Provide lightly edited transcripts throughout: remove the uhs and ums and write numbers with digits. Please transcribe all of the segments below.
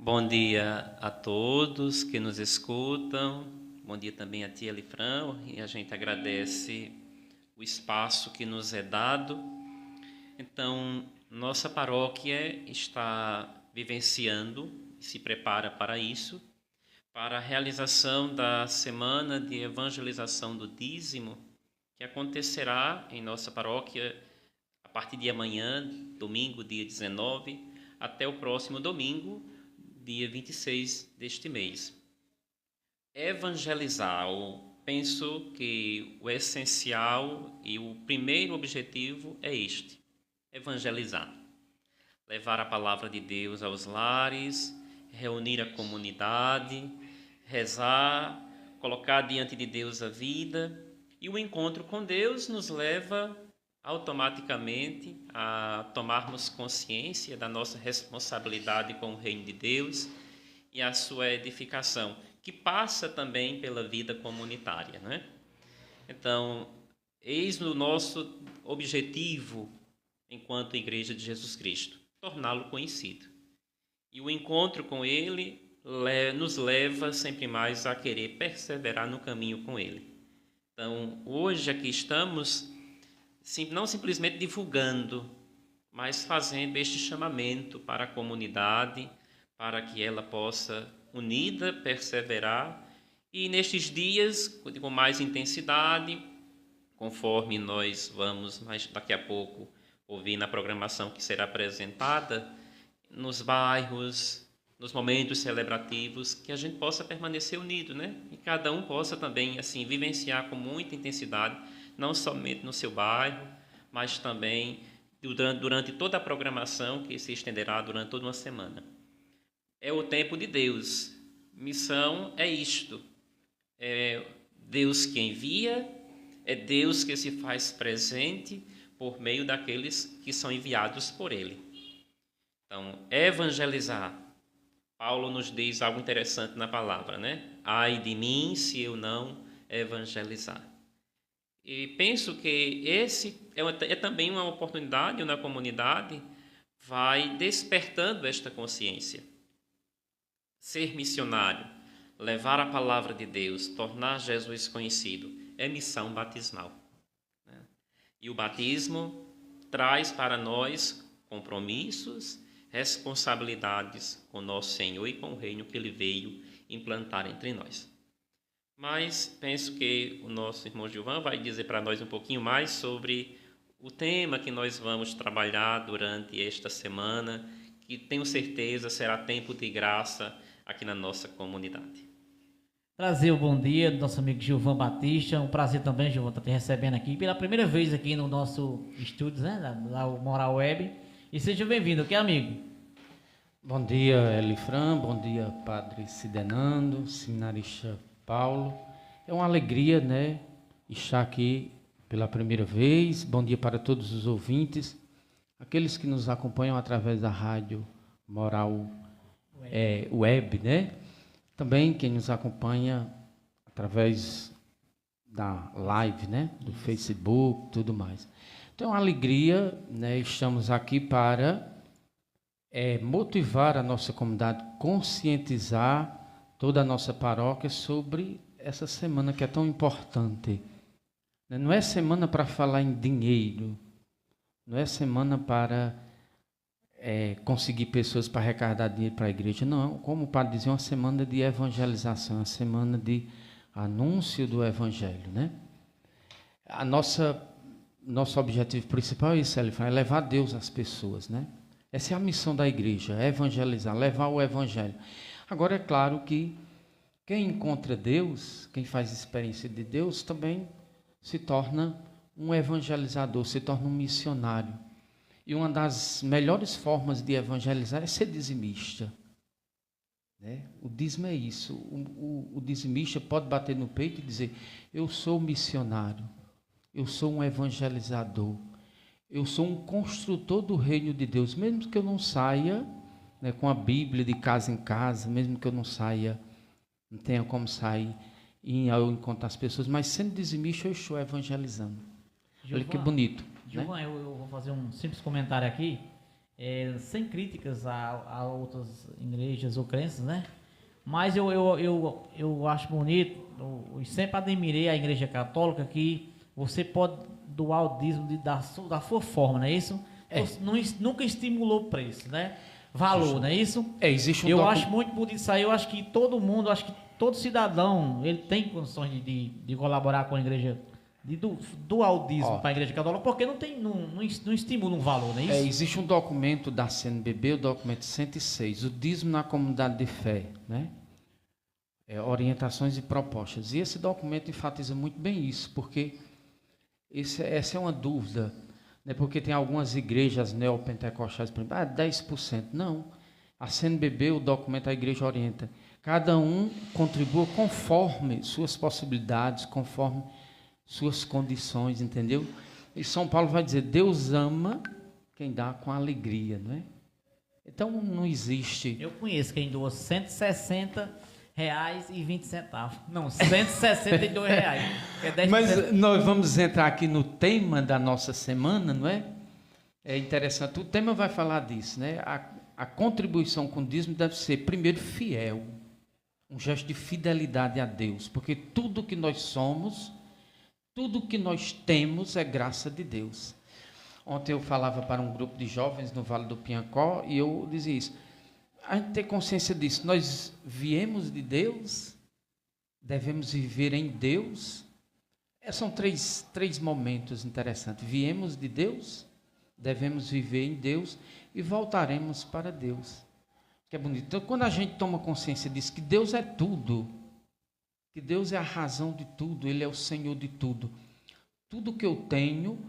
Bom dia a todos que nos escutam. Bom dia também a tia Elifran, e a gente agradece o espaço que nos é dado. Então, nossa paróquia está vivenciando e se prepara para isso, para a realização da semana de evangelização do dízimo, que acontecerá em nossa paróquia a partir de amanhã, domingo, dia 19, até o próximo domingo, dia 26 deste mês. Evangelizar, eu penso que o essencial e o primeiro objetivo é este: evangelizar. Levar a palavra de Deus aos lares, reunir a comunidade, rezar, colocar diante de Deus a vida. E o encontro com Deus nos leva automaticamente a tomarmos consciência da nossa responsabilidade com o reino de Deus e a sua edificação, que passa também pela vida comunitária, né? Então, eis o nosso objetivo enquanto Igreja de Jesus Cristo: torná-lo conhecido. E o encontro com Ele nos leva sempre mais a querer perseverar no caminho com Ele. Então, hoje aqui estamos não simplesmente divulgando, mas fazendo este chamamento para a comunidade, para que ela possa, unida, perseverar e nestes dias, com mais intensidade, conforme nós vamos mais daqui a pouco ouvir na programação que será apresentada, nos bairros, nos momentos celebrativos, que a gente possa permanecer unido, né? E cada um possa também assim vivenciar com muita intensidade, não somente no seu bairro, mas também durante toda a programação que se estenderá durante toda uma semana. É o tempo de Deus. Missão é isto. É Deus que envia, é Deus que se faz presente por meio daqueles que são enviados por Ele. Então, evangelizar. Paulo nos diz algo interessante na palavra, né? Ai de mim se eu não evangelizar. E penso que esse é também uma oportunidade na comunidade, vai despertando esta consciência. Ser missionário, levar a palavra de Deus, tornar Jesus conhecido, é missão batismal. E o batismo traz para nós compromissos, responsabilidades com nosso Senhor e com o reino que Ele veio implantar entre nós. Mas penso que o nosso irmão Gilvan vai dizer para nós um pouquinho mais sobre o tema que nós vamos trabalhar durante esta semana, que tenho certeza será tempo de graça aqui na nossa comunidade. Prazer, bom dia do nosso amigo Gilvan Batista. Um prazer também, Gilvan, estar te recebendo aqui pela primeira vez aqui no nosso estúdio, né, lá o Moral Web. E seja bem-vindo, ok, amigo? Bom dia, Elifran. Bom dia, Padre Sidenando, seminarista Paulo. É uma alegria, né, estar aqui pela primeira vez. Bom dia para todos os ouvintes, aqueles que nos acompanham através da rádio Moral Web, né? Também quem nos acompanha através da live, né, do Facebook, tudo mais. Então, é uma alegria, né? Estamos aqui para motivar a nossa comunidade, conscientizar toda a nossa paróquia sobre essa semana que é tão importante. Não é semana para falar em dinheiro, não é semana para conseguir pessoas para arrecadar dinheiro para a igreja, não. Como o padre dizia, é uma semana de evangelização, uma semana de anúncio do evangelho, né? Nosso objetivo principal é isso, é levar Deus às pessoas, né? Essa é a missão da igreja, é evangelizar, levar o evangelho. Agora, é claro que quem encontra Deus, quem faz experiência de Deus, também se torna um evangelizador, se torna um missionário. E uma das melhores formas de evangelizar é ser dizimista. Né? O dízimo é isso. O dizimista pode bater no peito e dizer: eu sou missionário, eu sou um evangelizador, eu sou um construtor do reino de Deus, mesmo que eu não saia, né, com a Bíblia de casa em casa, mesmo que eu não saia, não tenha como sair ao encontrar as pessoas, mas sendo dizimista eu estou evangelizando. Gilvan, Olha que bonito. Gilvan, né? eu vou fazer um simples comentário aqui. sem críticas a outras igrejas ou crenças, né? Mas eu acho bonito, eu sempre admirei a Igreja Católica que você pode doar o dízimo da sua forma, não é isso? Você nunca estimulou o preço, né? Valor, não é isso? Existe um Eu acho muito bonito isso aí. Eu acho que todo mundo, acho que todo cidadão, ele tem condições de colaborar com a igreja, de doar o dízimo para a igreja católica, porque não estimula um valor, não é isso? Existe um documento da CNBB, o documento 106, o dízimo na comunidade de fé, né? Orientações e propostas. E esse documento enfatiza muito bem isso, porque essa é uma dúvida, né? Porque tem algumas igrejas neopentecostais, por exemplo, 10%. Não. A CNBB, o documento, a igreja orienta. Cada um contribua conforme suas possibilidades, conforme suas condições, entendeu? E São Paulo vai dizer, Deus ama quem dá com alegria, não é? Então não existe... Eu conheço quem doa R$160,20. Não, R$162. Mas nós vamos entrar aqui no tema da nossa semana, não é? É interessante. O tema vai falar disso, né? A contribuição com o dízimo deve ser, primeiro, fiel. Um gesto de fidelidade a Deus. Porque tudo que nós somos, tudo que nós temos é graça de Deus. Ontem eu falava para um grupo de jovens no Vale do Piancó e eu dizia isso. A gente ter consciência disso. Nós viemos de Deus, devemos viver em Deus. São três momentos interessantes. Viemos de Deus, devemos viver em Deus e voltaremos para Deus. Que é bonito. Então, quando a gente toma consciência disso, que Deus é tudo, que Deus é a razão de tudo, Ele é o Senhor de tudo. Tudo que eu tenho,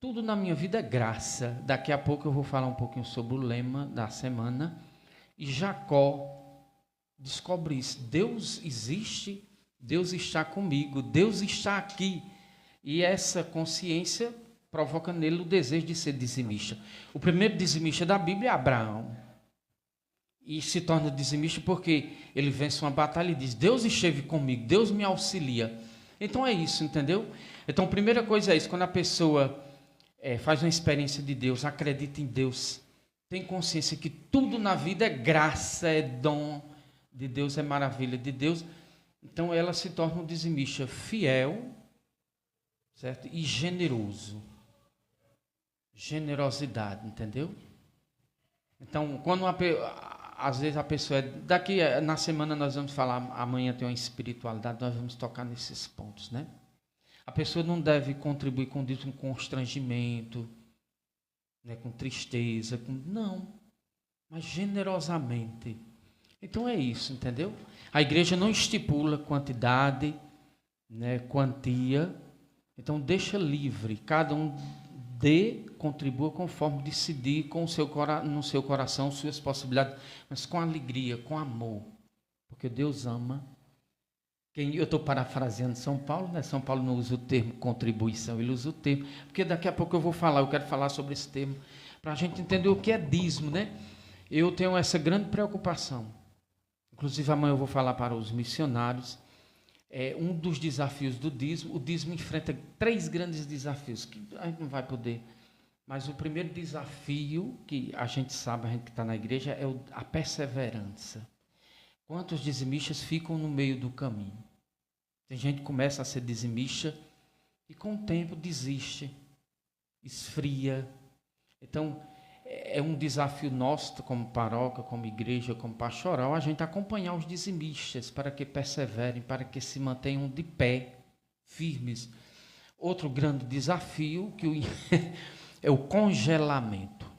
tudo na minha vida é graça. Daqui a pouco eu vou falar um pouquinho sobre o lema da semana. E Jacó descobre isso. Deus existe, Deus está comigo, Deus está aqui. E essa consciência provoca nele o desejo de ser dizimista. O primeiro dizimista da Bíblia é Abraão. E se torna dizimista porque ele vence uma batalha e diz, Deus esteve comigo, Deus me auxilia. Então é isso, entendeu? Então a primeira coisa é isso, quando a pessoa faz uma experiência de Deus, acredita em Deus, tem consciência que tudo na vida é graça, é dom de Deus, é maravilha de Deus, então ela se torna um dizimista fiel, certo? E generoso. Generosidade, entendeu? Então, quando às vezes a pessoa... Daqui na semana nós vamos falar, amanhã tem uma espiritualidade, nós vamos tocar nesses pontos, né? A pessoa não deve contribuir com constrangimento, né, com tristeza, não, mas generosamente. Então é isso, entendeu? A igreja não estipula quantidade, né, quantia, então deixa livre, cada um contribua conforme decidir no seu coração, suas possibilidades, mas com alegria, com amor, porque Deus ama. Eu estou parafraseando São Paulo, né? São Paulo não usa o termo contribuição, ele usa o termo, porque daqui a pouco eu quero falar sobre esse termo, para a gente entender o que é dízimo, né? Eu tenho essa grande preocupação, inclusive amanhã eu vou falar para os missionários, um dos desafios do dízimo, o dízimo enfrenta 3 grandes desafios, que a gente não vai poder, mas o primeiro desafio, que a gente sabe, a gente que está na igreja, é a perseverança. Quantos dizimistas ficam no meio do caminho? Tem gente que começa a ser dizimista e com o tempo desiste, esfria. Então, é um desafio nosso como paróquia, como igreja, como pastoral, a gente acompanhar os dizimistas para que perseverem, para que se mantenham de pé, firmes. Outro grande desafio é o congelamento.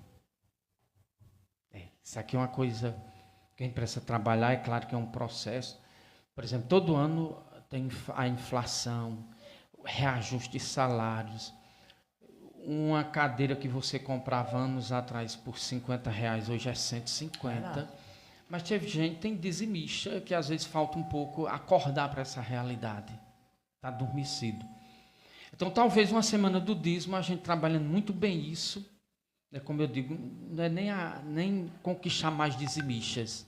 Isso aqui é uma coisa que a gente precisa trabalhar, é claro que é um processo. Por exemplo, todo ano tem a inflação, reajuste de salários. Uma cadeira que você comprava anos atrás por R$50, hoje é 150. Mas tem dizimista que às vezes falta um pouco acordar para essa realidade. Está adormecido. Então, talvez uma semana do dízimo, a gente trabalhando muito bem isso, como eu digo, não é nem conquistar mais dizimistas.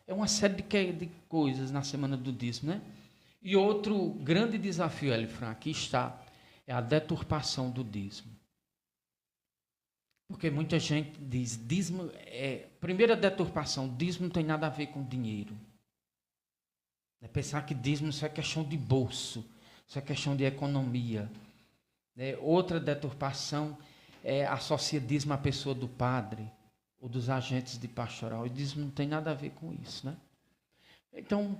É uma série de coisas na semana do dízimo, né? E outro grande desafio, Elifran, aqui está, é a deturpação do dízimo. Porque muita gente diz, dízimo primeira deturpação, dízimo não tem nada a ver com dinheiro. É pensar que dízimo isso é questão de bolso, isso é questão de economia. Outra deturpação associa dízimo à pessoa do padre ou dos agentes de pastoral. E dízimo não tem nada a ver com isso, né? Então,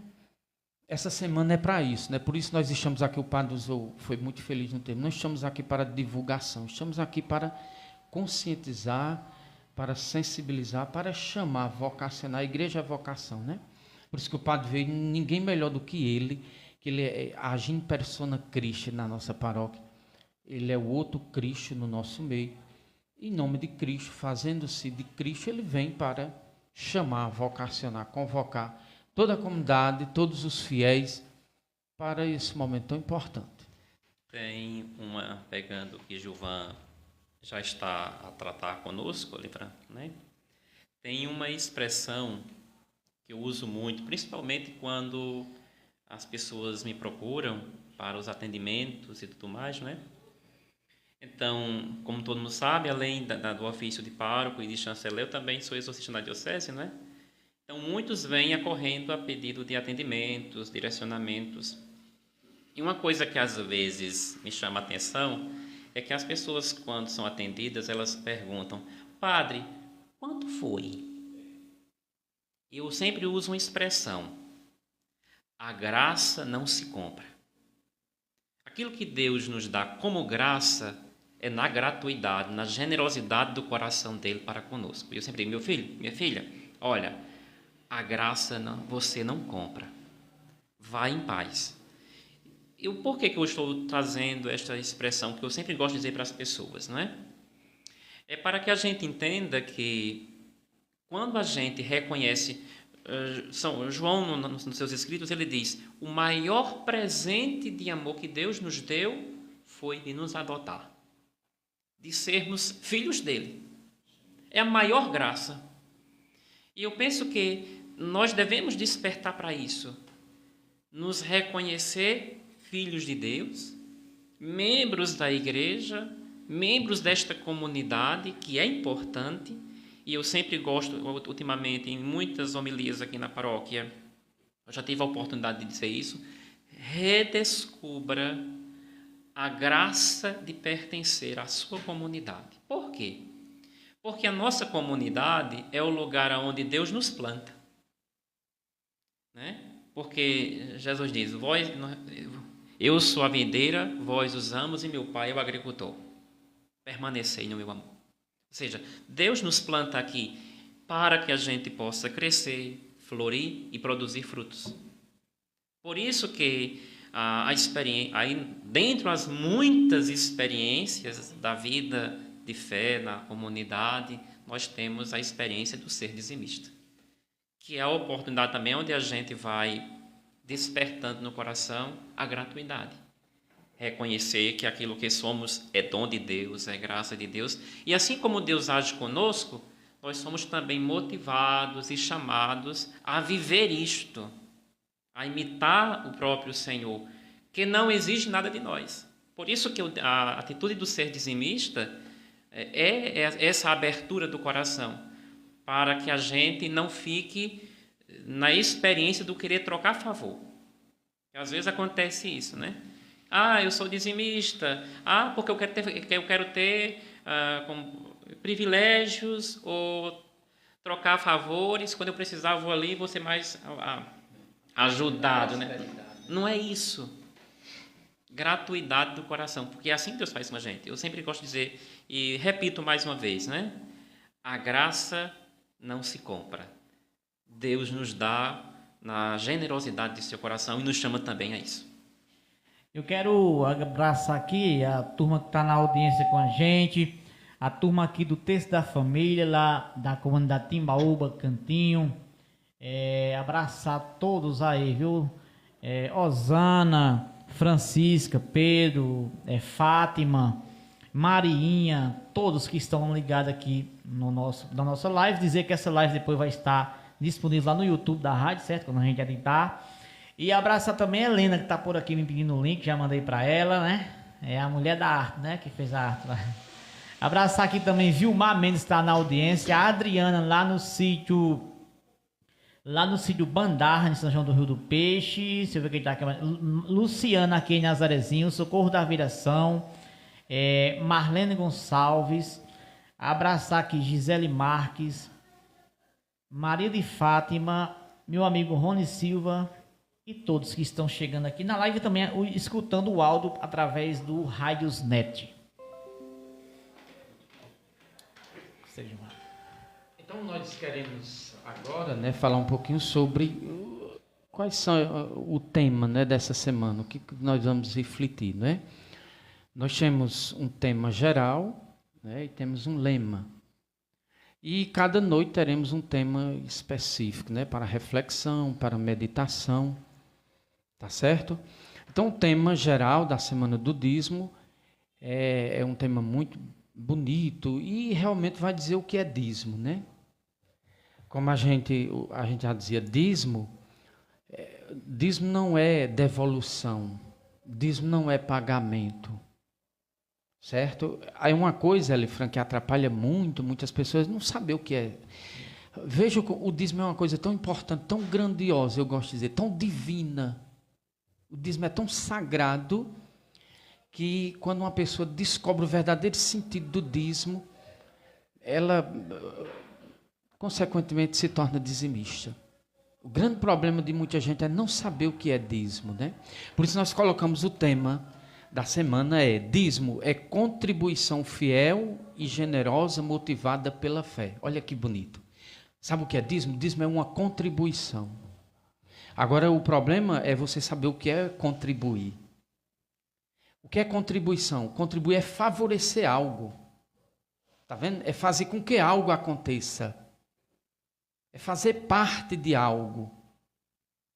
essa semana é para isso, né? Por isso nós estamos aqui, o padre foi muito feliz no termo, não estamos aqui para divulgação, estamos aqui para conscientizar, para sensibilizar, para chamar, vocacionar. A igreja é vocação, né? Por isso que o padre veio, ninguém melhor do que ele age em persona Christi na nossa paróquia. Ele é o outro Cristo no nosso meio. Em nome de Cristo, fazendo-se de Cristo, ele vem para chamar, vocacionar, convocar toda a comunidade, todos os fiéis para esse momento tão importante. Tem uma, pegando que Gilvan já está a tratar conosco, né? Tem uma expressão que eu uso muito, principalmente quando as pessoas me procuram para os atendimentos e tudo mais, né? Então, como todo mundo sabe, além do ofício de pároco e de chanceler, eu também sou exorcista na diocese, né? Então, muitos vêm acorrendo a pedido de atendimentos, direcionamentos. E uma coisa que às vezes me chama a atenção é que as pessoas, quando são atendidas, elas perguntam: padre, quanto foi? Eu sempre uso uma expressão: a graça não se compra. Aquilo que Deus nos dá como graça é na gratuidade, na generosidade do coração dele para conosco. E eu sempre digo: meu filho, minha filha, olha, a graça você não compra. Vá em paz. E por que eu estou trazendo esta expressão que eu sempre gosto de dizer para as pessoas, não é? É para que a gente entenda que quando a gente reconhece, São João, nos seus escritos, ele diz: o maior presente de amor que Deus nos deu foi de nos adotar, de sermos filhos dele. É a maior graça. E eu penso que nós devemos despertar para isso, nos reconhecer filhos de Deus, membros da igreja, membros desta comunidade, que é importante. E eu sempre gosto, ultimamente, em muitas homilias aqui na paróquia, eu já tive a oportunidade de dizer isso: redescubra a graça de pertencer à sua comunidade. Por quê? Porque a nossa comunidade é o lugar onde Deus nos planta, né? Porque Jesus diz: eu sou a videira, vós os ramos e meu pai é o agricultor. Permanecei no meu amor. Ou seja, Deus nos planta aqui para que a gente possa crescer, florir e produzir frutos. Por isso que a experiência, aí dentro das muitas experiências da vida de fé na comunidade, nós temos a experiência do ser dizimista, que é a oportunidade também onde a gente vai despertando no coração a gratuidade. Reconhecer que aquilo que somos é dom de Deus, é graça de Deus. E assim como Deus age conosco, nós somos também motivados e chamados a viver isto, a imitar o próprio Senhor, que não exige nada de nós. Por isso que a atitude do ser dizimista é essa abertura do coração, para que a gente não fique na experiência do querer trocar favor. Às vezes acontece isso, né? Eu sou dizimista. Porque eu quero ter privilégios ou trocar favores. Quando eu precisar, vou ali e vou ser mais ajudado, né? Não é isso. Gratuidade do coração, porque é assim que Deus faz com a gente. Eu sempre gosto de dizer, e repito mais uma vez, né? A graça não se compra. Deus nos dá na generosidade de seu coração e nos chama também a isso. Eu quero abraçar aqui a turma que está na audiência com a gente, a turma aqui do Texto da Família, lá da comunidade Timbaúba, Cantinho. Abraçar todos aí, viu? Osana, Francisca, Pedro, Fátima, Mariinha, todos que estão ligados aqui na nossa live. Dizer que essa live depois vai estar disponível lá no YouTube da rádio, certo? Quando a gente editar. E abraçar também a Helena, que está por aqui me pedindo o link, já mandei para ela, né? É a mulher da arte, né? Que fez a arte lá. Abraçar aqui também Vilmar Mendes, está na audiência. A Adriana, lá no sítio Bandarra, em São João do Rio do Peixe. Deixa eu ver quem está aqui. Luciana aqui em Nazarezinho. Socorro da Viração. Marlene Gonçalves. Abraçar aqui Gisele Marques. Maria de Fátima. Meu amigo Rony Silva. E todos que estão chegando aqui na live também, escutando o áudio através do Radiosnet. Então nós queremos agora, né, falar um pouquinho sobre quais são o tema, né, dessa semana, o que nós vamos refletir, né? Nós temos um tema geral, né, e temos um lema. E cada noite teremos um tema específico, né, para reflexão, para meditação, tá certo? Então o tema geral da semana do dízimo é um tema muito bonito e realmente vai dizer o que é dízimo, né? Como a gente já dizia, dízimo não é devolução, dízimo não é pagamento, certo? Aí uma coisa, Elifran, que atrapalha muitas pessoas não saber o que é. Veja, o dízimo é uma coisa tão importante, tão grandiosa, eu gosto de dizer, tão divina. O dízimo é tão sagrado que quando uma pessoa descobre o verdadeiro sentido do dízimo, ela consequentemente se torna dizimista. O grande problema de muita gente é não saber o que é dízimo, né? Por isso nós colocamos o tema da semana dízimo é contribuição fiel e generosa motivada pela fé. Olha que bonito. Sabe o que é dízimo? Dízimo é uma contribuição. Agora o problema é você saber o que é contribuir. O que é contribuição? Contribuir é favorecer algo. Tá vendo? É fazer com que algo aconteça. É fazer parte de algo.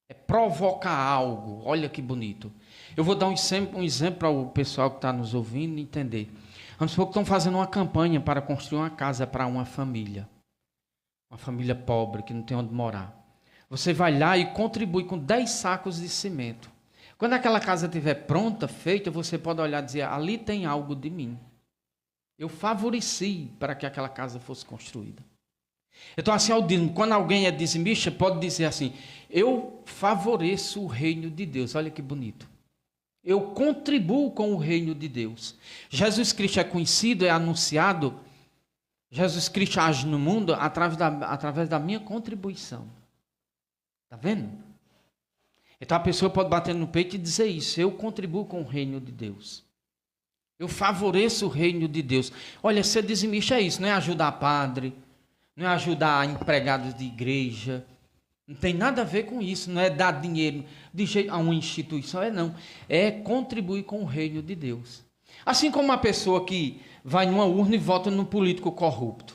É provocar algo. Olha que bonito. Eu vou dar um exemplo para o pessoal que está nos ouvindo entender. Vamos supor que estão fazendo uma campanha para construir uma casa para uma família. Uma família pobre que não tem onde morar. Você vai lá e contribui com 10 sacos de cimento. Quando aquela casa estiver pronta, feita, você pode olhar e dizer, ali tem algo de mim. Eu favoreci para que aquela casa fosse construída. Então, assim, ao dízimo, quando alguém é dizimista, pode dizer assim, eu favoreço o reino de Deus. Olha que bonito. Eu contribuo com o reino de Deus. Jesus Cristo é conhecido, é anunciado. Jesus Cristo age no mundo através da minha contribuição. Está vendo? Então a pessoa pode bater no peito e dizer isso. Eu contribuo com o reino de Deus. Eu favoreço o reino de Deus. Olha, ser dizimista é isso. Não é ajudar padre. Não é ajudar empregados de igreja. Não tem nada a ver com isso. Não é dar dinheiro de jeito a uma instituição. Não. É contribuir com o reino de Deus. Assim como uma pessoa que vai numa urna e vota num político corrupto.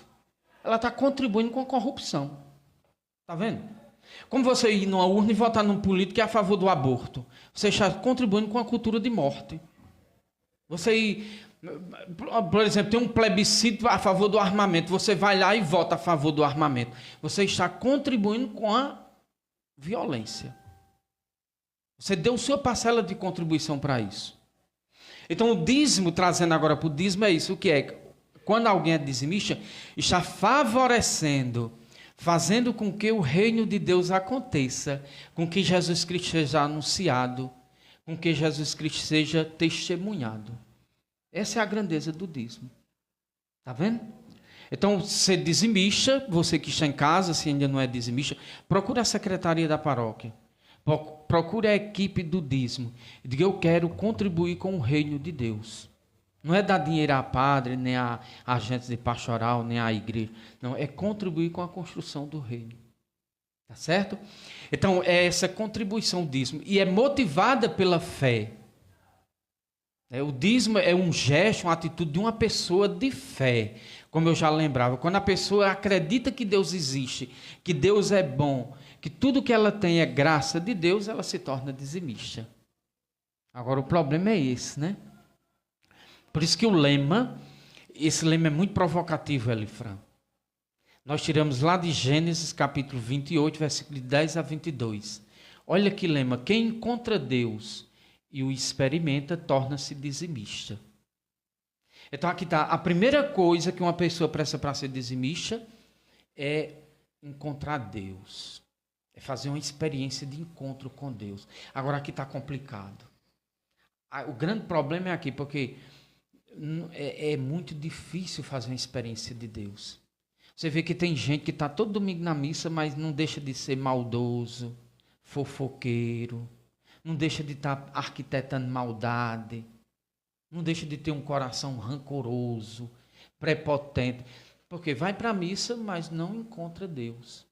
Ela está contribuindo com a corrupção. Está vendo? Como você ir numa urna e votar num político que é a favor do aborto. Você está contribuindo com a cultura de morte. Você ir, por exemplo, tem um plebiscito a favor do armamento. Você vai lá e vota a favor do armamento. Você está contribuindo com a violência. Você deu sua parcela de contribuição para isso. Então o dízimo, trazendo agora para o dízimo, é isso. O que é? Quando alguém é dizimista, está favorecendo, fazendo com que o reino de Deus aconteça, com que Jesus Cristo seja anunciado, com que Jesus Cristo seja testemunhado. Essa é a grandeza do dízimo. Está vendo? Então, ser dizimista, você que está em casa, se ainda não é dizimista, procure a secretaria da paróquia. Procure a equipe do dízimo. E diga, eu quero contribuir com o reino de Deus. Não é dar dinheiro a padre, nem a agentes de pastoral, nem a igreja. Não, é contribuir com a construção do reino. Tá certo? Então, é essa contribuição do dízimo. E é motivada pela fé. O dízimo é um gesto, uma atitude de uma pessoa de fé. Como eu já lembrava, quando a pessoa acredita que Deus existe, que Deus é bom, que tudo que ela tem é graça de Deus, ela se torna dizimista. Agora, o problema é esse, né? Por isso que esse lema é muito provocativo, Elifran. Nós tiramos lá de Gênesis, capítulo 28, versículo 10 a 22. Olha que lema, quem encontra Deus e o experimenta, torna-se dizimista. Então aqui está, a primeira coisa que uma pessoa presta para ser dizimista é encontrar Deus. É fazer uma experiência de encontro com Deus. Agora aqui está complicado. O grande problema é aqui, porque é muito difícil fazer uma experiência de Deus. Você vê que tem gente que está todo domingo na missa, mas não deixa de ser maldoso, fofoqueiro, não deixa de estar arquitetando maldade, não deixa de ter um coração rancoroso, prepotente, porque vai para a missa, mas não encontra Deus.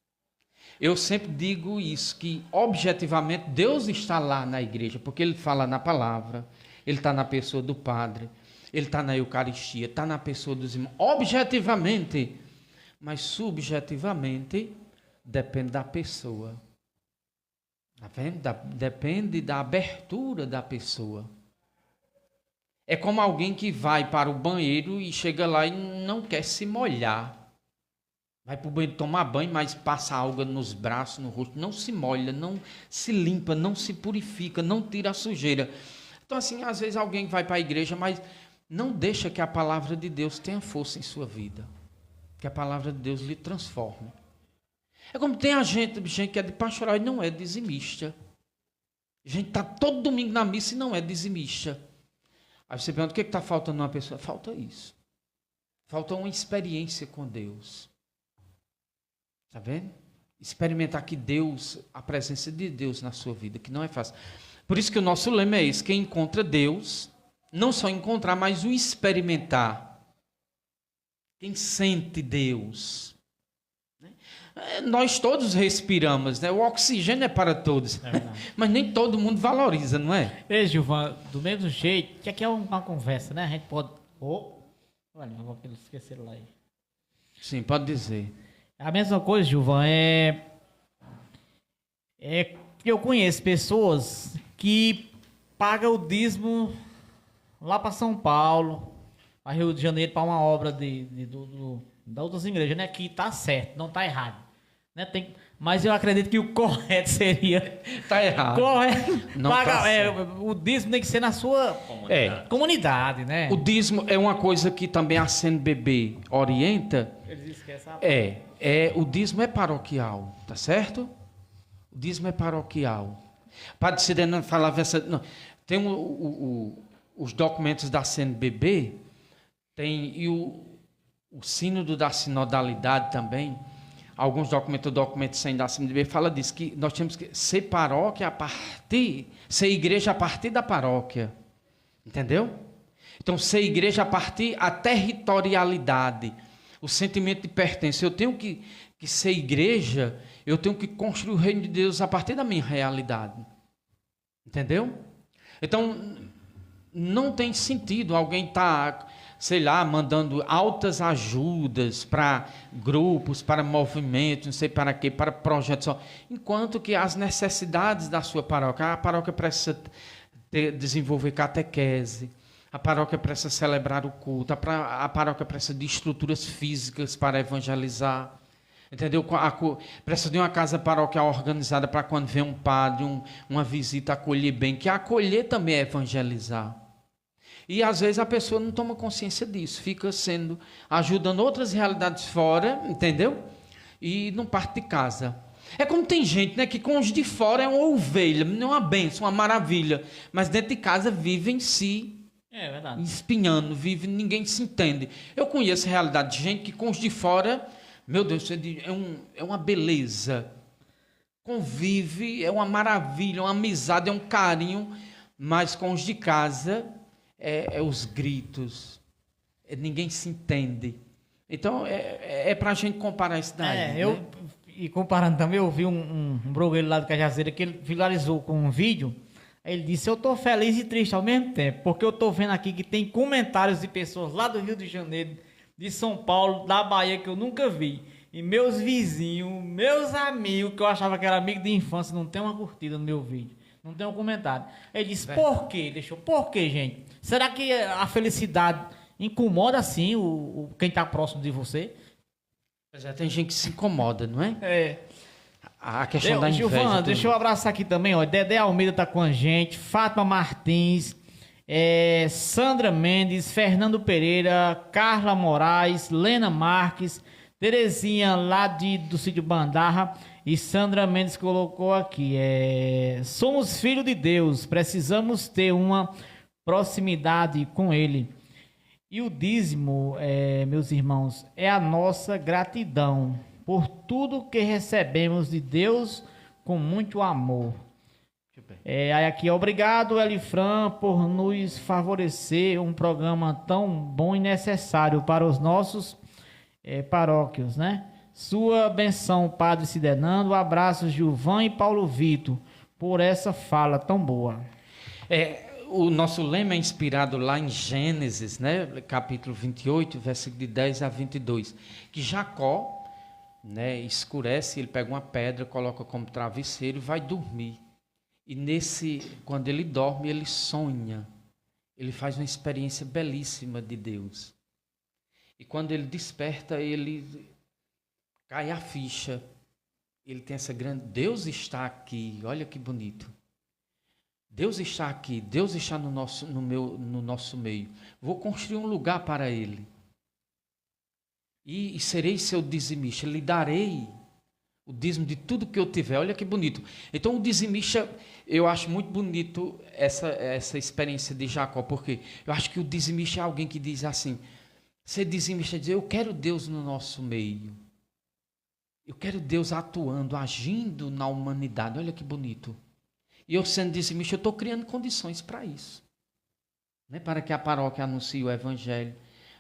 Eu sempre digo isso, que objetivamente Deus está lá na igreja, porque Ele fala na palavra, Ele está na pessoa do padre, Ele está na Eucaristia, está na pessoa dos irmãos, objetivamente, mas subjetivamente depende da pessoa. Tá vendo? Depende da abertura da pessoa. É como alguém que vai para o banheiro e chega lá e não quer se molhar. Vai para o banheiro tomar banho, mas passa água nos braços, no rosto, não se molha, não se limpa, não se purifica, não tira a sujeira. Então, assim, às vezes alguém vai para a igreja, mas não deixa que a palavra de Deus tenha força em sua vida. Que a palavra de Deus lhe transforme. É como tem a gente que é de pastoral e não é dizimista. A gente está todo domingo na missa e não é dizimista. Aí você pergunta, o que está faltando numa pessoa? Falta isso. Falta uma experiência com Deus. Está vendo? Experimentar que Deus, a presença de Deus na sua vida, que não é fácil. Por isso que o nosso lema é esse, quem encontra Deus, não só encontrar, mas o experimentar. Quem sente Deus. Nós todos respiramos, né? O oxigênio é para todos. Mas nem todo mundo valoriza, não é? Ei, Gilvan, do mesmo jeito, que aqui é uma conversa, né? A gente pode... Olha, eu vou esquecer lá aí. Sim, pode dizer. A mesma coisa, Gilvan, eu conheço pessoas que pagam o dízimo lá para São Paulo, para Rio de Janeiro, para uma obra da outras igrejas, né? Que tá certo, não tá errado. Né? Mas eu acredito que o correto seria... Tá errado. Correto. Não tá o dízimo tem que ser na sua comunidade, né? O dízimo é uma coisa que também a CNBB orienta. Eles esquecem a... O dízimo é paroquial, tá certo? O dízimo é paroquial. Padre Sirena falava essa... Não, tem os documentos da CNBB, e o sínodo da sinodalidade também, alguns documentos, o documento 100 da CNBB fala disso, que nós temos que ser paróquia ser igreja a partir da paróquia. Entendeu? Então, ser igreja a partir da territorialidade, o sentimento de pertença. Eu tenho que ser igreja, eu tenho que construir o reino de Deus a partir da minha realidade. Entendeu? Então, não tem sentido alguém estar, sei lá, mandando altas ajudas para grupos, para movimentos, não sei para quê, para projetos, enquanto que as necessidades da sua paróquia, a paróquia precisa desenvolver catequese, a paróquia precisa celebrar o culto, a paróquia precisa de estruturas físicas para evangelizar, entendeu? Precisa de uma casa paroquial organizada para quando vem um padre, uma visita, acolher bem, que acolher também é evangelizar. E às vezes a pessoa não toma consciência disso, fica ajudando outras realidades fora, entendeu? E não parte de casa. É como tem gente, né, que com os de fora é uma ovelha, não é uma bênção, uma maravilha, mas dentro de casa vive em si, verdade, espinhando, ninguém se entende. Eu conheço a realidade de gente que com os de fora, meu Deus, é uma beleza, convive, é uma maravilha, é uma amizade, é um carinho, mas com os de casa os gritos, ninguém se entende. Então é para a gente comparar isso daí. E comparando também, eu vi um blogueiro lá do Cajazeira que ele viralizou com um vídeo. Ele disse: eu estou feliz e triste ao mesmo tempo, porque eu estou vendo aqui que tem comentários de pessoas lá do Rio de Janeiro, de São Paulo, da Bahia, que eu nunca vi. E meus vizinhos, meus amigos, que eu achava que era amigo de infância, não tem uma curtida no meu vídeo, não tem um comentário. Ele disse: por quê? Por quê, gente? Será que a felicidade incomoda assim quem está próximo de você? Pois é, tem gente que se incomoda, não é? A questão da inveja. Gilvan, deixa eu abraçar aqui também, ó. Dedé Almeida tá com a gente, Fátima Martins, Sandra Mendes, Fernando Pereira, Carla Moraes, Lena Marques, Terezinha lá do sítio Bandarra, e Sandra Mendes colocou aqui, somos filhos de Deus, precisamos ter uma proximidade com Ele. E o dízimo, meus irmãos, é a nossa gratidão por tudo que recebemos de Deus com muito amor. Aí aqui, obrigado, Elifran, por nos favorecer um programa tão bom e necessário para os nossos paróquios, né? Sua benção, Padre Sidenando, abraços, Gilvan e Paulo Vitor, por essa fala tão boa. O nosso lema é inspirado lá em Gênesis, né? Capítulo 28, versículo de 10 a 22, que Jacó, né, escurece, ele pega uma pedra, coloca como travesseiro e vai dormir. E quando ele dorme, ele sonha. Ele faz uma experiência belíssima de Deus. E quando ele desperta, ele cai a ficha. Ele tem essa grande... Deus está aqui, olha que bonito. Deus está aqui, Deus está no nosso meio. Vou construir um lugar para Ele. E serei seu dizimista, lhe darei o dízimo de tudo que eu tiver. Olha que bonito. Então o dizimista, eu acho muito bonito essa experiência de Jacó, porque eu acho que o dizimista é alguém que diz assim, ser dizimista é dizer, eu quero Deus no nosso meio. Eu quero Deus atuando, agindo na humanidade. Olha que bonito. E eu sendo dizimista, eu estou criando condições para isso. Né? Para que a paróquia anuncie o evangelho,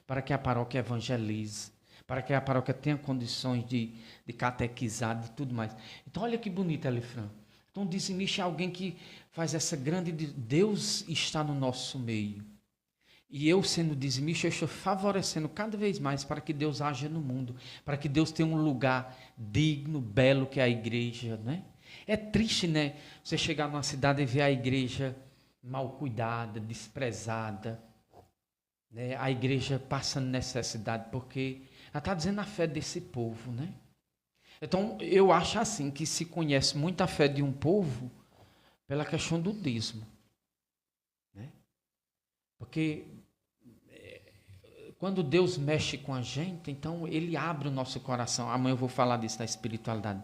para que a paróquia evangelize, para que a paróquia tenha condições de catequizar, de tudo mais. Então, olha que bonito, Elifran. Então, o dizimista é alguém que faz essa grande... Deus está no nosso meio. E eu, sendo dizimista, eu estou favorecendo cada vez mais para que Deus haja no mundo, para que Deus tenha um lugar digno, belo, que é a igreja, né? É triste, né? Você chegar numa cidade e ver a igreja mal cuidada, desprezada, né? A igreja passando necessidade, porque ela está dizendo a fé desse povo, né? Então, eu acho assim, que se conhece muito a fé de um povo pela questão do dízimo, né? Porque quando Deus mexe com a gente, então Ele abre o nosso coração. Amanhã eu vou falar disso da espiritualidade.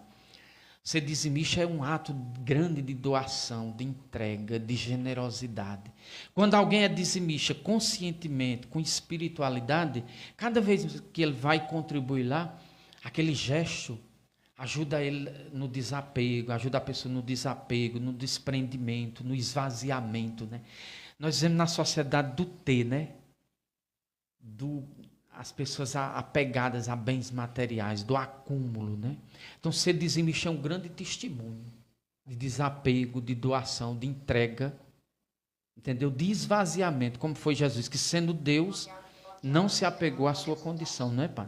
Ser dizimista é um ato grande de doação, de entrega, de generosidade. Quando alguém é dizimista conscientemente, com espiritualidade, cada vez que ele vai contribuir lá, aquele gesto ajuda ele no desapego, ajuda a pessoa no desapego, no desprendimento, no esvaziamento, né? Nós vivemos na sociedade do ter, né? As pessoas apegadas a bens materiais, do acúmulo, né? Então, ser dizimista é um grande testemunho de desapego, de doação, de entrega, entendeu? De esvaziamento, como foi Jesus, que sendo Deus, não se apegou à sua condição, não é, Pai?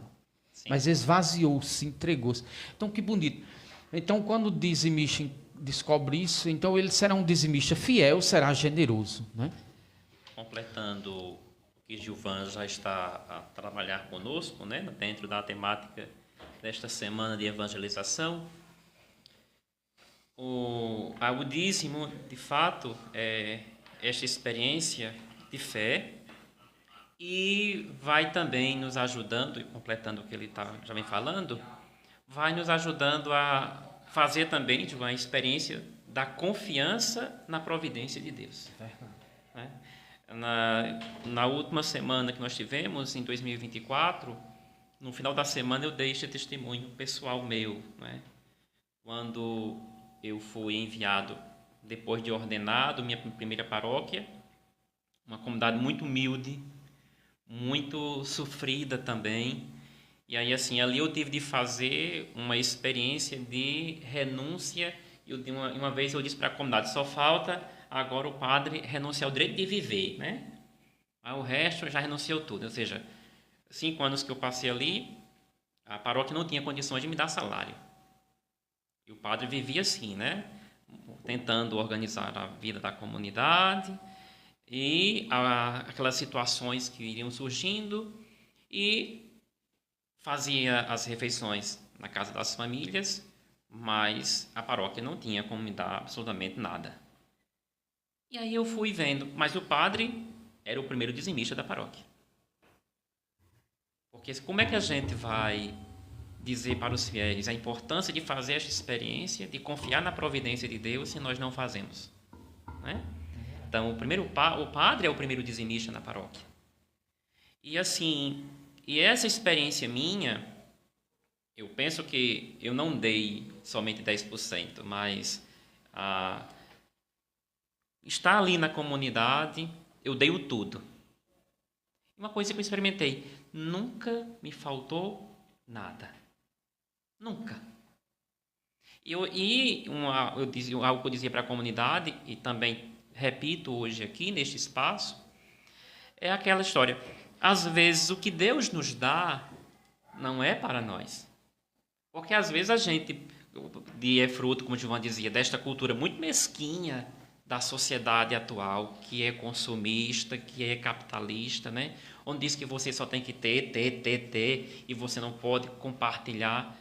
Sim. Mas esvaziou-se, entregou-se. Então, que bonito. Então, quando o dizimista descobre isso, então ele será um dizimista fiel, será generoso, né? Completando que Gilvan já está a trabalhar conosco, né, dentro da temática desta semana de evangelização. O dízimo, de fato, é esta experiência de fé e vai também nos ajudando, e completando o que ele já vem falando, vai nos ajudando a fazer também uma experiência da confiança na providência de Deus. Né? Na última semana que nós tivemos, em 2024, no final da semana eu dei este testemunho pessoal meu, né? Quando eu fui enviado, depois de ordenado, minha primeira paróquia, uma comunidade muito humilde, muito sofrida também, e aí assim, ali eu tive de fazer uma experiência de renúncia, e uma vez eu disse para a comunidade, só falta agora o padre renunciar ao direito de viver, né? O resto já renunciou tudo. Ou seja, 5 anos que eu passei ali, a paróquia não tinha condições de me dar salário. E o padre vivia assim, né? Tentando organizar a vida da comunidade e aquelas situações que iriam surgindo e fazia as refeições na casa das famílias, mas a paróquia não tinha como me dar absolutamente nada. E aí eu fui vendo, mas o padre era o primeiro dizimista da paróquia. Porque como é que a gente vai dizer para os fiéis a importância de fazer esta experiência, de confiar na providência de Deus, se nós não fazemos? Né? Então, o padre é o primeiro dizimista na paróquia. E assim, e essa experiência minha, eu penso que eu não dei somente 10%, mas estar ali na comunidade, eu dei o tudo. Uma coisa que eu experimentei, nunca me faltou nada. Nunca. Eu dizia, algo que eu dizia para a comunidade, e também repito hoje aqui neste espaço, é aquela história. Às vezes o que Deus nos dá não é para nós. Porque às vezes a gente é fruto, como o Giovanni dizia, desta cultura muito mesquinha da sociedade atual, que é consumista, que é capitalista, né? Onde diz que você só tem que ter, e você não pode compartilhar.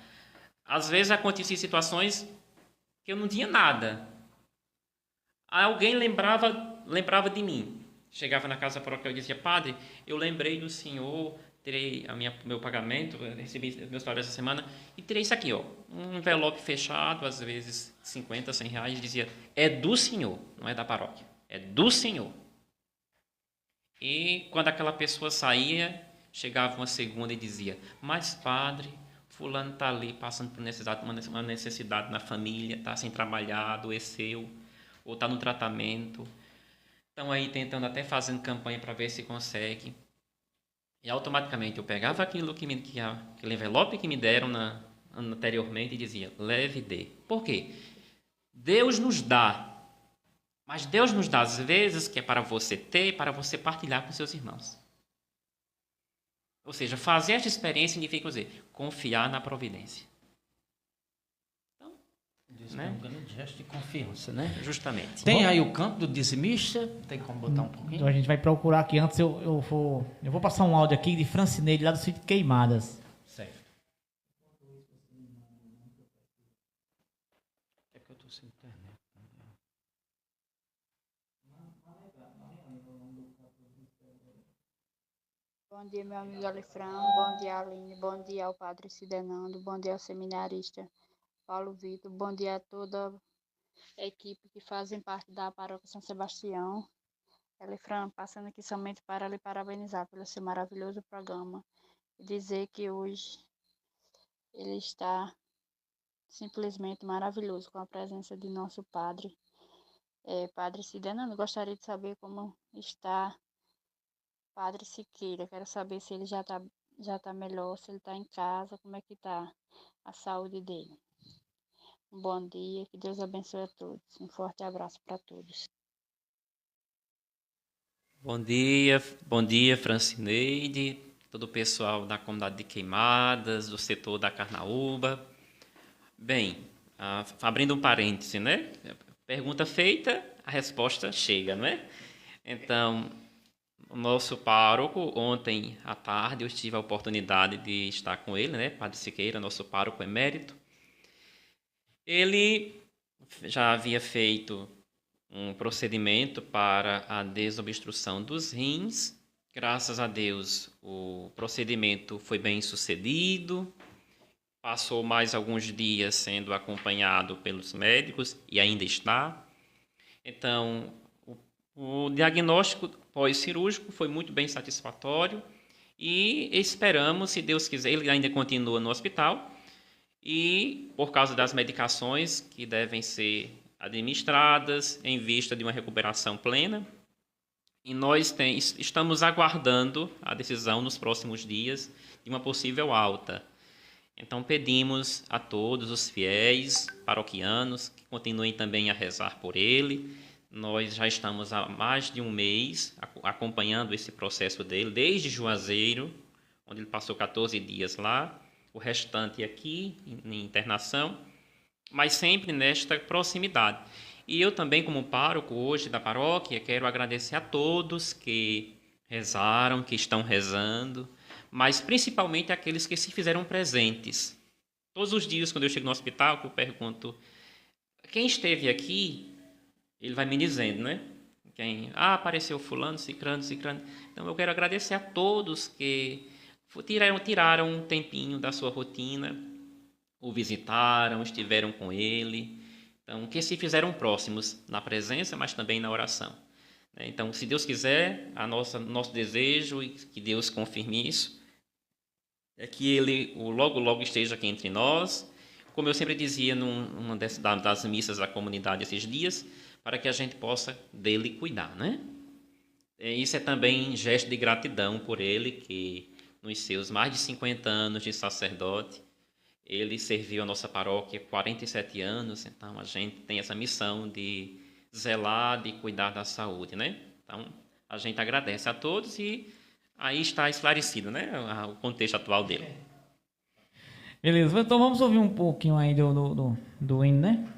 Às vezes aconteciam situações que eu não tinha nada. Alguém lembrava de mim. Chegava na casa paroquial e dizia: padre, eu lembrei do senhor, terei meu pagamento, recebi meus salários essa semana, e terei isso aqui, ó, um envelope fechado, às vezes 50, 100 reais, dizia: é do senhor, não é da paróquia, é do senhor. E quando aquela pessoa saía, chegava uma segunda e dizia: mas padre, fulano está ali passando por uma necessidade na família, está sem trabalhar, adoeceu, ou está no tratamento, estão aí tentando até fazendo campanha para ver se consegue. E automaticamente eu pegava aquele envelope que me deram anteriormente e dizia: leve e dê. Por quê? Deus nos dá, mas Deus nos dá às vezes que é para você ter, para você partilhar com seus irmãos. Ou seja, fazer esta experiência significa dizer, confiar na providência. Então, Isso, né? É um grande gesto de confiança, né? Justamente. Tem aí o canto do dizimista? Tem como botar um pouquinho? Então a gente vai procurar aqui. Antes eu vou passar um áudio aqui de Francineide, lá do sítio Queimadas. Certo. É que eu estou sem internet. Bom dia, meu amigo Alifrão. Bom dia, Aline. Bom dia ao padre Cidenando. Bom dia ao seminarista Paulo Vitor. Bom dia a toda a equipe que fazem parte da Paróquia São Sebastião. Alifrão, passando aqui somente para lhe parabenizar pelo seu maravilhoso programa e dizer que hoje ele está simplesmente maravilhoso com a presença de nosso padre, Padre Cidenando. Gostaria de saber como está Padre Siqueira. Quero saber se ele já tá melhor, se ele está em casa, como é que está a saúde dele. Um bom dia, que Deus abençoe a todos. Um forte abraço para todos. Bom dia, Francineide, todo o pessoal da comunidade de Queimadas, do setor da Carnaúba. Bem, abrindo um parêntese, né? Pergunta feita, a resposta chega, não é? Então, o nosso pároco, ontem à tarde, eu tive a oportunidade de estar com ele, né? Padre Siqueira, nosso pároco emérito. Ele já havia feito um procedimento para a desobstrução dos rins. Graças a Deus, o procedimento foi bem sucedido. Passou mais alguns dias sendo acompanhado pelos médicos e ainda está. Então, o diagnóstico pós-cirúrgico foi muito bem satisfatório e esperamos, se Deus quiser, ele ainda continua no hospital e, por causa das medicações que devem ser administradas em vista de uma recuperação plena, e nós estamos aguardando a decisão nos próximos dias de uma possível alta. Então pedimos a todos os fiéis paroquianos que continuem também a rezar por ele. Nós já estamos há mais de um mês acompanhando esse processo dele, desde Juazeiro, onde ele passou 14 dias lá, o restante aqui, em internação, mas sempre nesta proximidade. E eu também, como pároco hoje da paróquia, quero agradecer a todos que rezaram, que estão rezando, mas principalmente aqueles que se fizeram presentes. Todos os dias, quando eu chego no hospital, eu pergunto: quem esteve aqui? Ele vai me dizendo, né? Apareceu fulano, cicrano. Então eu quero agradecer a todos que tiraram um tempinho da sua rotina, o visitaram, estiveram com ele, então que se fizeram próximos na presença, mas também na oração. Então, se Deus quiser, nosso desejo, e que Deus confirme isso, é que Ele logo esteja aqui entre nós, como eu sempre dizia numa das missas da comunidade esses dias, para que a gente possa dele cuidar, né? Isso é também gesto de gratidão por ele, que nos seus mais de 50 anos de sacerdote, ele serviu a nossa paróquia 47 anos, então a gente tem essa missão de zelar, de cuidar da saúde, né? Então, a gente agradece a todos e aí está esclarecido, né, o contexto atual dele. Beleza, então vamos ouvir um pouquinho aí do hino, né?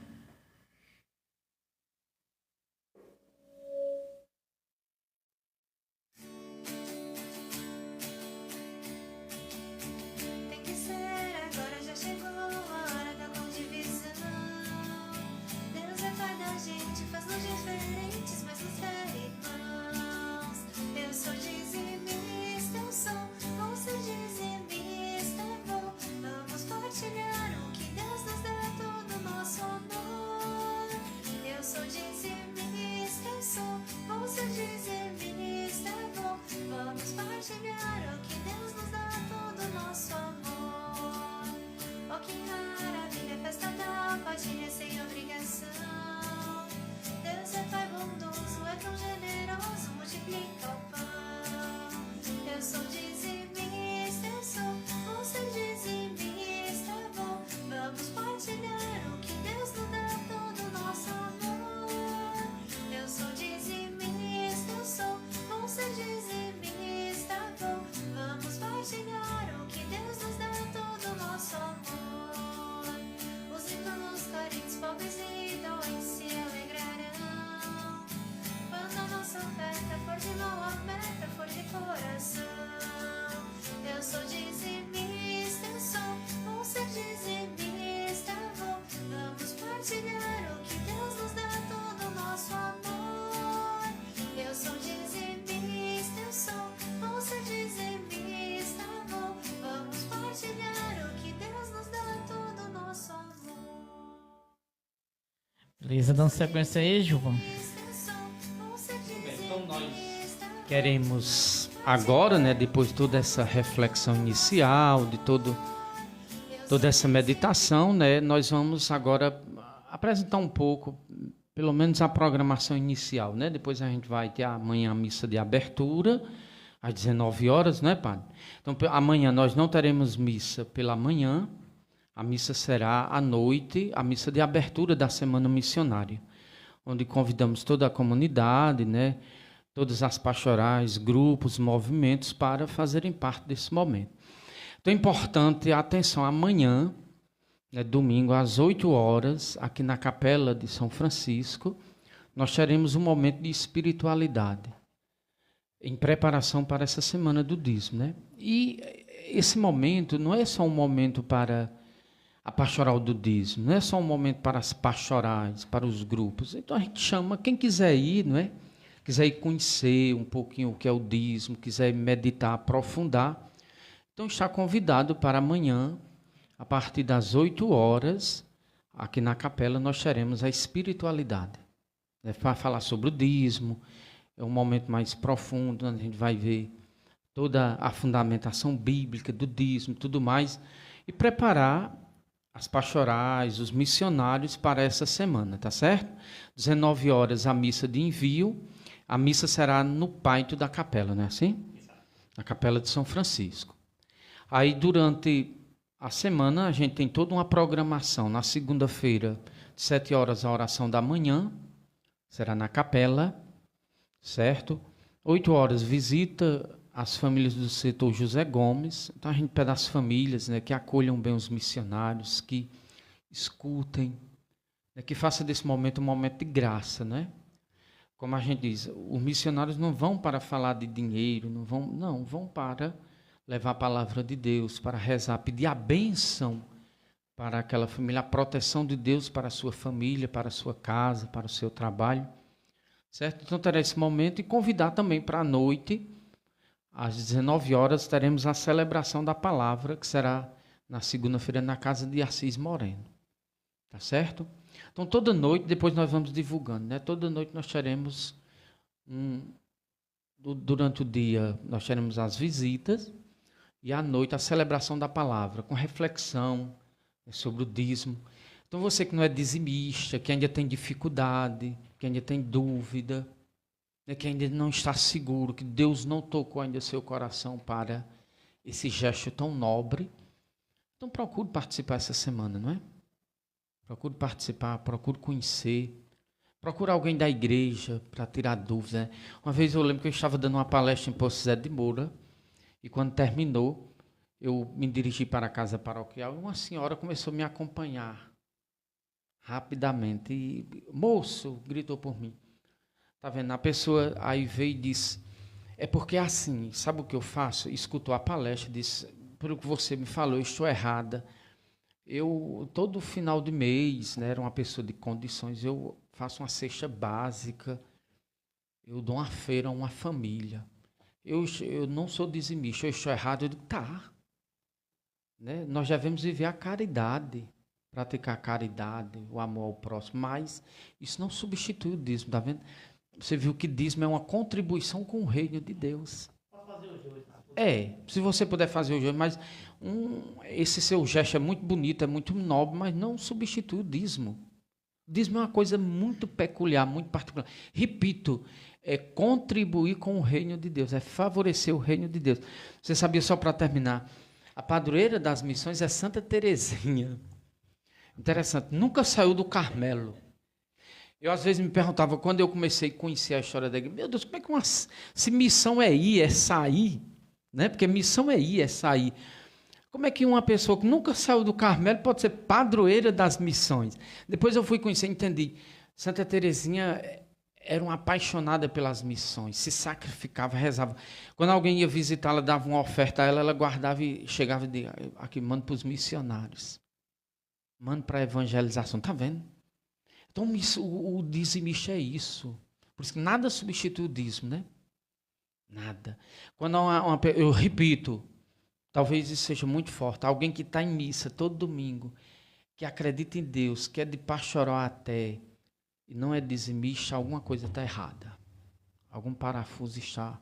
Beleza, dando sequência aí, Gilvan. Então nós queremos agora, né, depois de toda essa reflexão inicial, de toda essa meditação, né, nós vamos agora apresentar um pouco, pelo menos a programação inicial, né? Depois a gente vai ter amanhã a missa de abertura, às 19 horas, né, padre? Então, amanhã nós não teremos missa pela manhã, a missa será à noite, a missa de abertura da Semana Missionária, onde convidamos toda a comunidade, né, todas as pastorais, grupos, movimentos, para fazerem parte desse momento. Então é importante a atenção, amanhã, né, domingo, às 8 horas, aqui na Capela de São Francisco, nós teremos um momento de espiritualidade, em preparação para essa Semana do Dízimo, né? E esse momento não é só um momento para a pastoral do dízimo, não é só um momento para as pastorais, para os grupos. Então a gente chama quem quiser ir, não é? Quiser ir conhecer um pouquinho o que é o dízimo, quiser meditar, aprofundar. Então está convidado para amanhã, a partir das 8 horas, aqui na capela nós teremos a espiritualidade, né? Para falar sobre o dízimo, é um momento mais profundo, onde a gente vai ver toda a fundamentação bíblica do dízimo, tudo mais, e preparar as pastorais, os missionários para essa semana, tá certo? 19 horas a missa de envio, a missa será no pátio da capela, não é assim? Na Capela de São Francisco. Aí, durante a semana, a gente tem toda uma programação. Na segunda-feira, 7 horas, a oração da manhã, será na capela, certo? 8 horas, visita as famílias do setor José Gomes. Então a gente pede às famílias, né, que acolham bem os missionários, que escutem, né, que façam desse momento um momento de graça, né? Como a gente diz, os missionários não vão para falar de dinheiro, vão para levar a palavra de Deus, para rezar, pedir a bênção para aquela família, a proteção de Deus para a sua família, para a sua casa, para o seu trabalho, certo? Então terá esse momento e convidar também para a noite, às 19 horas, teremos a celebração da palavra, que será na segunda-feira na casa de Assis Moreno. Tá certo? Então toda noite, depois nós vamos divulgando, né? Toda noite nós teremos durante o dia nós teremos as visitas e à noite a celebração da palavra, com reflexão, né, sobre o dízimo. Então você que não é dizimista, que ainda tem dificuldade, que ainda tem dúvida, né, que ainda não está seguro, que Deus não tocou ainda seu coração para esse gesto tão nobre, então procure participar essa semana, não é? Procure participar, procure conhecer, procure alguém da igreja para tirar dúvidas. Né? Uma vez eu lembro que eu estava dando uma palestra em Poço Zé de Moura, e quando terminou, eu me dirigi para a casa paroquial e uma senhora começou a me acompanhar rapidamente. E, moço, gritou por mim. Tá vendo? A pessoa aí veio e disse, é porque é assim, sabe o que eu faço? Escutou a palestra, disse, pelo que você me falou, eu estou errada. Eu, todo final de mês, né, era uma pessoa de condições, eu faço uma cesta básica, eu dou uma feira a uma família. Eu não sou dizimista, eu estou errado. Eu digo, tá. Né? Nós devemos viver a caridade, praticar a caridade, o amor ao próximo, mas isso não substitui o dízimo, tá vendo? Você viu que dízimo é uma contribuição com o reino de Deus. Posso fazer hoje? Se você puder fazer hoje, mas esse seu gesto é muito bonito, é muito nobre, mas não substitui o dízimo. O dízimo é uma coisa muito peculiar, muito particular. Repito, é contribuir com o reino de Deus, é favorecer o reino de Deus. Você sabia, só para terminar, a padroeira das missões é Santa Teresinha. Interessante, nunca saiu do Carmelo. Eu, às vezes, me perguntava, quando eu comecei a conhecer a história da igreja, meu Deus, como é que se missão é ir, é sair? Né? Porque missão é ir, é sair. Como é que uma pessoa que nunca saiu do Carmelo pode ser padroeira das missões? Depois eu fui conhecer e entendi. Santa Teresinha era uma apaixonada pelas missões, se sacrificava, rezava. Quando alguém ia visitá-la, dava uma oferta a ela, ela guardava e chegava e dizia, aqui, mando para os missionários. Mando para a evangelização. Está vendo? Então, o dizimista é isso. Por isso que nada substitui o dízimo, né? Nada. Quando eu repito, talvez isso seja muito forte, alguém que está em missa todo domingo, que acredita em Deus, que é de pastoral até, e não é dizimista, alguma coisa está errada. Algum parafuso está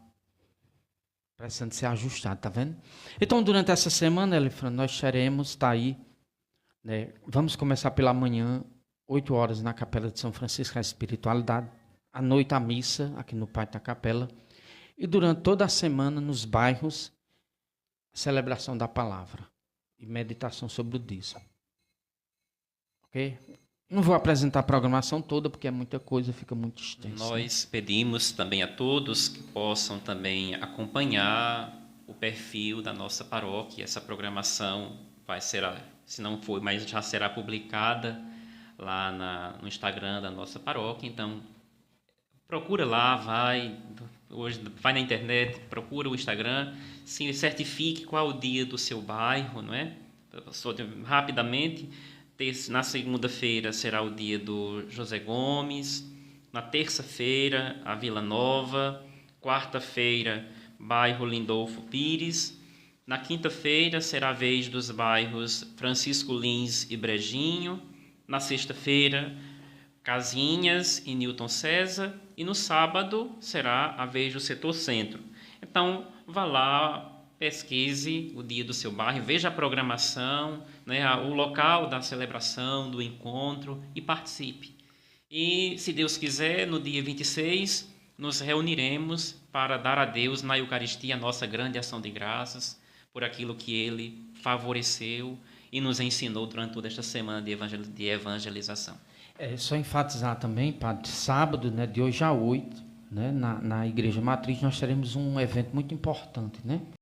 precisando ser ajustado, tá vendo? Então, durante essa semana, Elifrano, nós teremos, tá aí, né? Vamos começar pela manhã, 8 horas, na Capela de São Francisco, a espiritualidade. À noite, a missa, aqui no pátio da capela. E durante toda a semana, nos bairros, a celebração da palavra e meditação sobre o dízimo. Ok? Não vou apresentar a programação toda, porque é muita coisa, fica muito extenso. Nós pedimos também a todos que possam também acompanhar o perfil da nossa paróquia. Essa programação vai ser, se não for, mas já será publicada lá no Instagram da nossa paróquia. Então, procura lá, vai na internet, procura o Instagram, se certifique qual o dia do seu bairro, não é? Rapidamente. Na segunda-feira será o dia do José Gomes, na terça-feira a Vila Nova, quarta-feira bairro Lindolfo Pires, na quinta-feira será a vez dos bairros Francisco Lins e Brejinho, na sexta-feira Casinhas e Newton César, e no sábado será a vez do setor centro. Então, vá lá, pesquise o dia do seu bairro, veja a programação, né, o local da celebração, do encontro, e participe. E, se Deus quiser, no dia 26, nos reuniremos para dar a Deus na Eucaristia a nossa grande ação de graças por aquilo que Ele favoreceu e nos ensinou durante toda esta semana de evangelização. Só enfatizar também, padre, sábado, né, de hoje a 8, né, na Igreja Matriz, nós teremos um evento muito importante, né?